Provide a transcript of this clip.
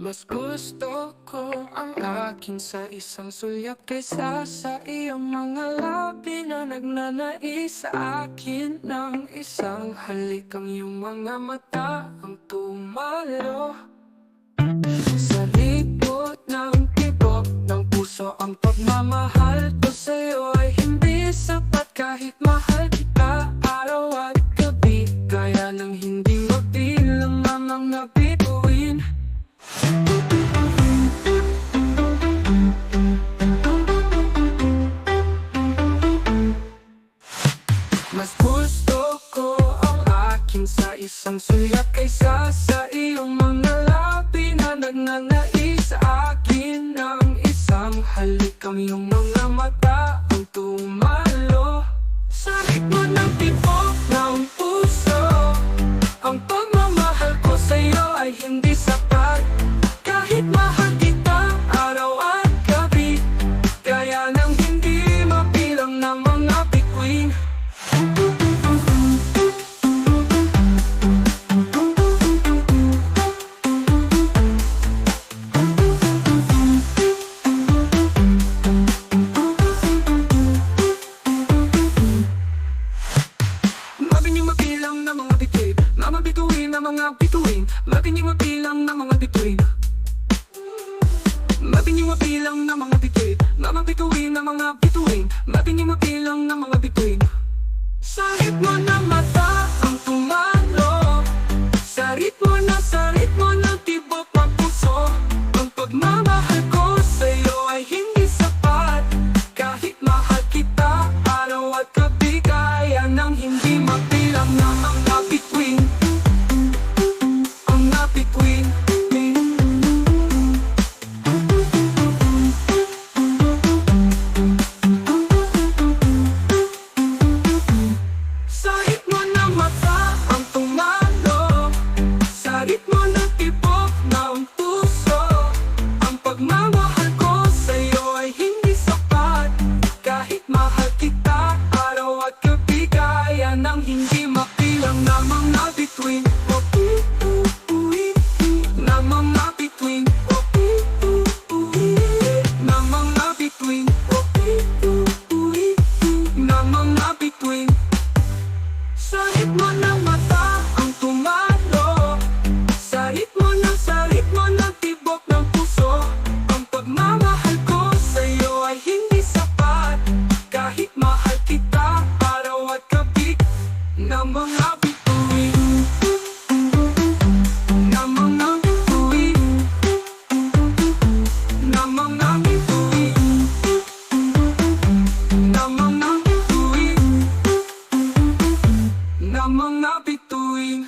Mas gusto ko ang akin sa isang sulyap kaysa sa iyong mga labi na nagnanais sa akin ng isang halik. Ang iyong mga mata ang tumalo sa likod ng tibok ng puso. Ang pagmamahal ko sa'yo ay hindi sapat kahit mahal kita araw at gabi. Gaya ng hindi mabilang ang mga bituin. Mas gusto ko ang akin sa isang sulyap kaysa sa iyong mga labi na nagnanais sa akin ng isang halik. Ang iyong mga mata ang tumalo sa ritmo ng tibok ng puso. Ang pagmamahal ko sa'yo ay hindi sapat kahit mahal kita araw at gabi. Kaya nang hindi mabilang ng mga bituin. Mabinyong mabilang ng mga bituin, mamabituin ng mga bituin. Mabinyong mabilang ng mga bituin. Mabinyong mabilang ng mga bituin, mamabituin ng mga bituin. Mabinyong mabilang ng mga bituin. Sa ritmo ng mata ang tumalo, sa ritmo ng tibok ng puso. Ang pagmamahal ko sa'yo ay hindi sapat kahit mahal kita araw at gabi. Kaya nang hindi mabilang na mga bituin. Ang bituin. Sa ritmo ng mata ang tumalo, sa ritmo ng tibok ng puso. Ang pagmamahal ko sa'yo ay hindi sapat kahit mahal kita araw at gabi. Kaya nang hindi mabilang na mga bituin. Na mga bituin. Na mga bituin. Na mga bituin. Sa ritmo ng mata ang tumalo, sa ritmo ng tibok ng puso. Ang pagmamahal ko sa'yo ay hindi sapat kahit mahal kita araw at gabi. Na mga bituin. Na mga bituin. Na mga bituin. Na mga bituin. Na mga bituin.